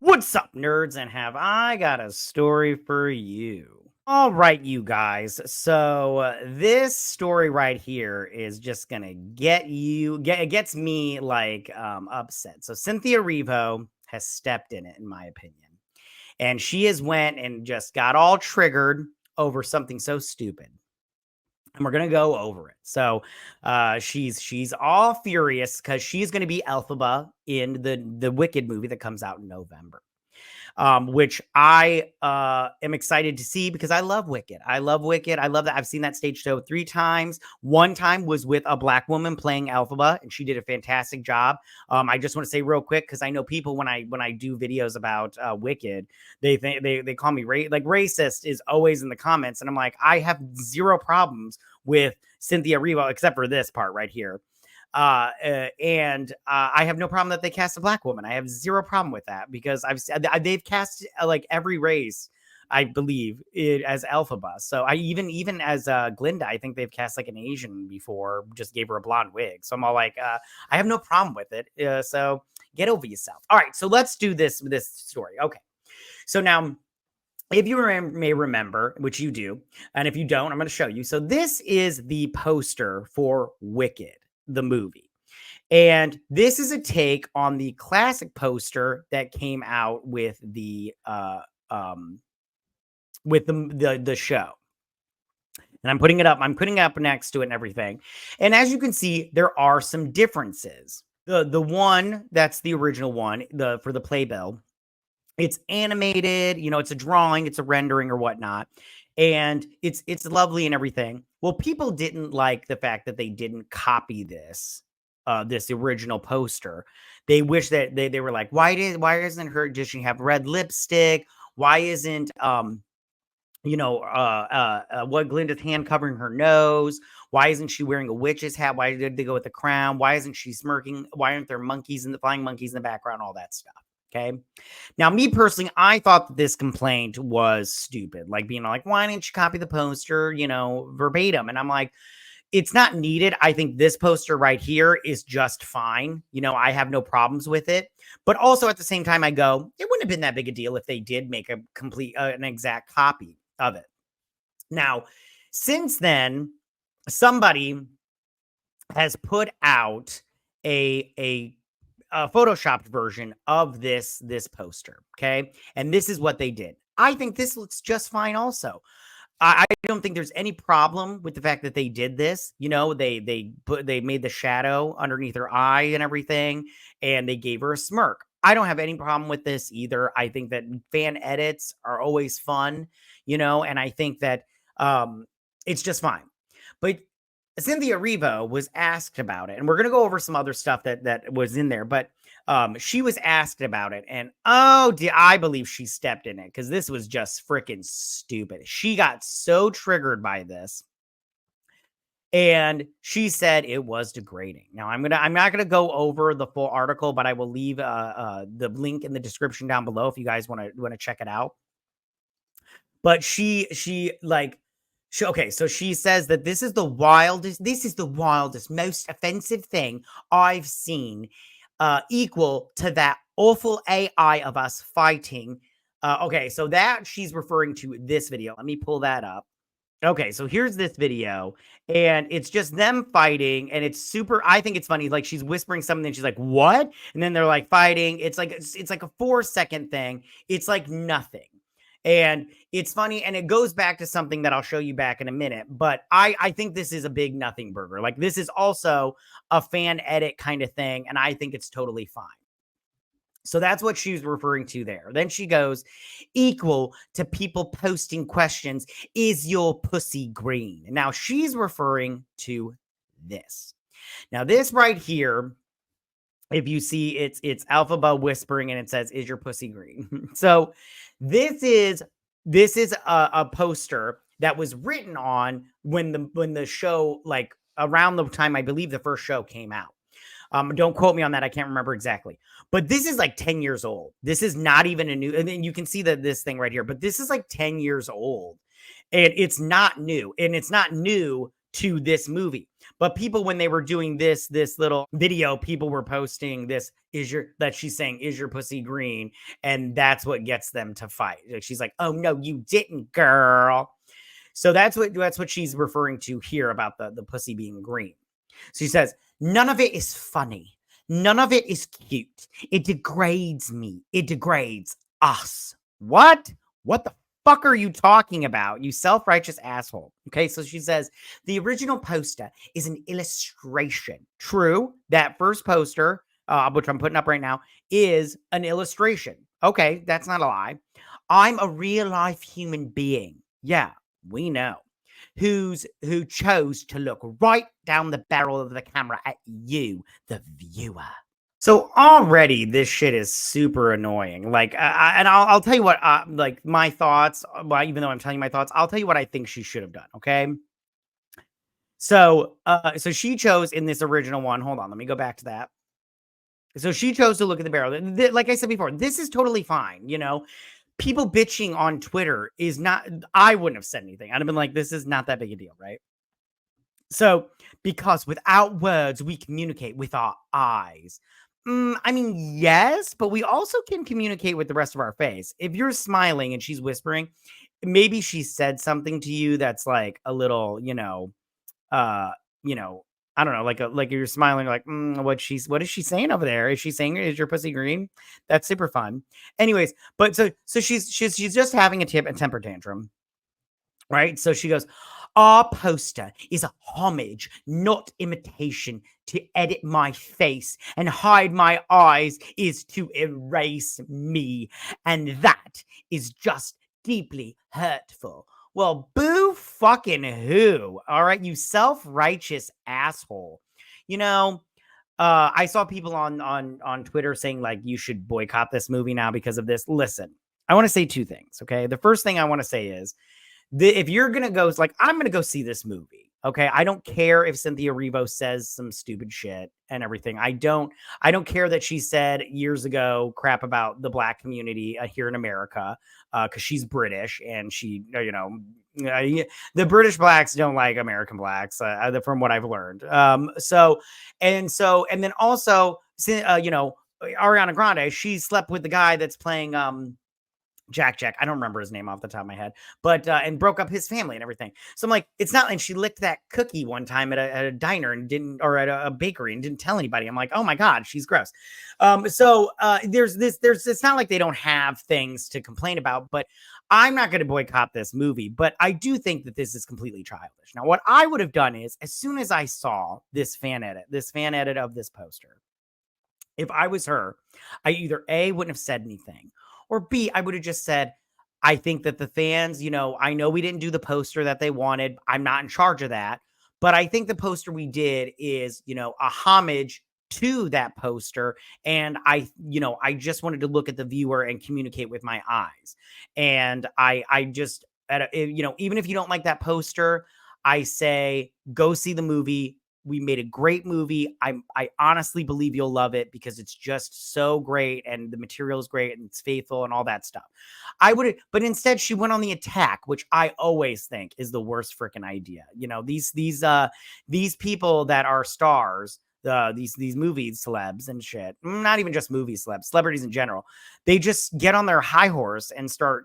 What's up, nerds? And have I got a story for you? All right, you guys. So this story right here is just gonna it gets me like upset. So Cynthia Erivo has stepped in it, in my opinion, and she has went and just got all triggered over something so stupid. And we're gonna go over it. So she's all furious because she's gonna be Elphaba in the Wicked movie that comes out in November. Which I am excited to see because I love Wicked. I love Wicked. I love that. I've seen that stage show 3 times. One time was with a Black woman playing Elphaba, and she did a fantastic job. I just want to say real quick, because I know people when I do videos about Wicked, they think they call me racist is always in the comments, and I'm like, I have zero problems with Cynthia Erivo except for this part right here. I have no problem that they cast a Black woman. I have zero problem with that because they've cast like every race, I believe, as Elphaba. So I even as Glinda, I think they've cast like an Asian before, just gave her a blonde wig. So I'm all like, I have no problem with it. So get over yourself. All right, so let's do this story. Okay, so now, if you may remember, which you do, and if you don't, I'm going to show you. So this is the poster for Wicked, the movie. And this is a take on the classic poster that came out with the show. And I'm putting it up next to it and everything. And as you can see, there are some differences. The one that's the original one, for the playbill, it's animated, it's a drawing, it's a rendering or whatnot. And it's lovely and everything. Well, people didn't like the fact that they didn't copy this original poster. They wish that they were like, why isn't her, does she have red lipstick? Why isn't what Glinda's hand covering her nose? Why isn't she wearing a witch's hat? Why did they go with the crown? Why isn't she smirking? Why aren't there flying monkeys in the background? All that stuff. Okay. Now, me personally, I thought that this complaint was stupid. Like being like, why didn't you copy the poster, verbatim? And I'm like, it's not needed. I think this poster right here is just fine. I have no problems with it. But also at the same time, I go, it wouldn't have been that big a deal if they did make a complete, an exact copy of it. Now, since then, somebody has put out a photoshopped version of this poster. Okay. And this is what they did. I think this looks just fine also. I don't think there's any problem with the fact that they did this. They made the shadow underneath her eye and everything, and they gave her a smirk. I don't have any problem with this either. I think that fan edits are always fun, and I think that it's just fine. But Cynthia Erivo was asked about it, and we're going to go over some other stuff that was in there, but she was asked about it, and I believe she stepped in it because this was just freaking stupid. She got so triggered by this, and she said it was degrading. Now I'm not gonna go over the full article, but I will leave the link in the description down below if you guys want to check it out. But she says that this is the wildest, most offensive thing I've seen, equal to that awful AI of us fighting. So that she's referring to this video. Let me pull that up. Okay, so here's this video, and it's just them fighting, and it's super. I think it's funny. Like she's whispering something, and she's like, "What?" And then they're like fighting. It's like a 4-second thing. It's like nothing. And it's funny, and it goes back to something that I'll show you back in a minute. But I think this is a big nothing burger. Like this is also a fan edit kind of thing, and I think it's totally fine. So that's what she's referring to there. Then she goes, equal to people posting questions, is your pussy green? Now she's referring to this. Now this right here, if you see, it's Elphaba whispering, and it says, is your pussy green? So this is a poster that was written on when the show, like around the time I believe the first show came out. Don't quote me on that. I can't remember exactly. But this is like 10 years old. This is not even a new, and then you can see that this thing right here, but this is like 10 years old. And it's not new. And it's not new to this movie. But people, when they were doing this little video, people were posting this that she's saying, is your pussy green? And that's what gets them to fight. Like, she's like, oh no, you didn't, girl. So that's what she's referring to here about the pussy being green. She says, none of it is funny. None of it is cute. It degrades me. It degrades us. What? What the fuck are you talking about, you self-righteous asshole? Okay, so she says, the original poster is an illustration. True, that first poster, which I'm putting up right now, is an illustration. Okay, that's not a lie. I'm a real-life human being. Yeah, we know. Who chose to look right down the barrel of the camera at you, the viewer. So already this shit is super annoying. Like, and I'll tell you what, like my thoughts, well, even though I'm telling you my thoughts, I'll tell you what I think she should have done. Okay. So, so she chose in this original one, hold on, let me go back to that. So she chose to look at the barrel. Like I said before, this is totally fine. You know, people bitching on Twitter is not, I wouldn't have said anything. I'd have been like, this is not that big a deal, right? So, because without words, we communicate with our eyes. I mean, yes, but we also can communicate with the rest of our face. If you're smiling and she's whispering, maybe she said something to you that's like a little, I don't know, like you're smiling, like, what is she saying over there? Is she saying, is your pussy green? That's super fun. Anyways, but so she's just having a temper tantrum, right? So she goes, our poster is a homage, not imitation. To edit my face and hide my eyes is to erase me. And that is just deeply hurtful. Well, boo fucking who? All right, you self-righteous asshole. You know, I saw people on Twitter saying like you should boycott this movie now because of this. Listen, I want to say two things, okay? The first thing I want to say is if you're going to go, like, I'm going to go see this movie. Okay. I don't care if Cynthia Erivo says some stupid shit and everything. I don't care that she said years ago crap about the Black community here in America. Cause she's British and she, the British blacks don't like American blacks, from what I've learned. And then also, Ariana Grande, she slept with the guy that's playing, Jack, I don't remember his name off the top of my head, but, and broke up his family and everything. So I'm like, it's not, and she licked that cookie one time at a diner and or at a bakery and didn't tell anybody. I'm like, oh my God, she's gross. It's not like they don't have things to complain about, but I'm not going to boycott this movie, but I do think that this is completely childish. Now, what I would have done is, as soon as I saw this fan edit of this poster, if I was her, I either A, wouldn't have said anything, or B, I would have just said, I think that the fans, I know we didn't do the poster that they wanted. I'm not in charge of that. But I think the poster we did is, a homage to that poster. And I just wanted to look at the viewer and communicate with my eyes. And I just, even if you don't like that poster, I say, go see the movie. We made a great movie. I honestly believe you'll love it because it's just so great and the material is great and it's faithful and all that stuff. But instead she went on the attack, which I always think is the worst freaking idea. These people that are stars, these movie celebs and shit, not even just movie celebs, celebrities in general, they just get on their high horse and start,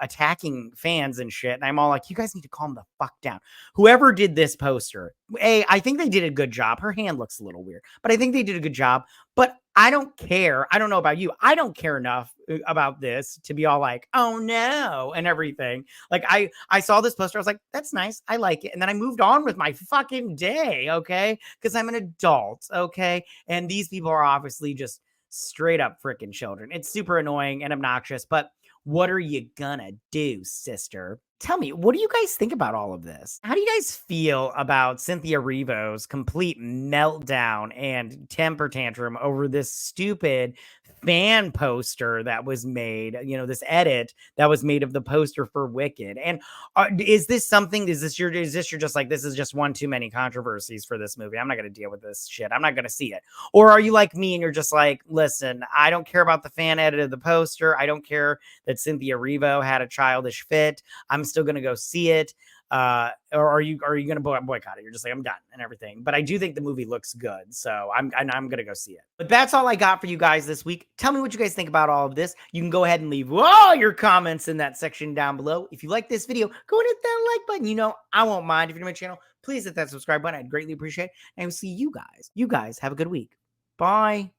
attacking fans and shit. And I'm all like, you guys need to calm the fuck down. Whoever did this poster, I think they did a good job. Her hand looks a little weird, but I think they did a good job. But I don't care. I don't know about you. I don't care enough about this to be all like, oh no, and everything. Like I saw this poster. I was like, that's nice. I like it. And then I moved on with my fucking day. Okay. Cause I'm an adult. Okay. And these people are obviously just straight up freaking children. It's super annoying and obnoxious, but what are you gonna do, sister? Tell me, what do you guys think about all of this? How do you guys feel about Cynthia Erivo's complete meltdown and temper tantrum over this stupid fan poster that was made, this edit that was made of the poster for Wicked? And is this your just like, this is just one too many controversies for this movie? I'm not going to deal with this shit. I'm not going to see it. Or are you like me and you're just like, listen, I don't care about the fan edit of the poster. I don't care that Cynthia Erivo had a childish fit. I'm still going to go see it. Or are you going to boycott it? You're just like, I'm done and everything. But I do think the movie looks good. So I'm going to go see it. But that's all I got for you guys this week. Tell me what you guys think about all of this. You can go ahead and leave all your comments in that section down below. If you like this video, go and hit that like button. You know, I won't mind. If you're new to my channel, please hit that subscribe button. I'd greatly appreciate it. And I will see you guys. You guys have a good week. Bye.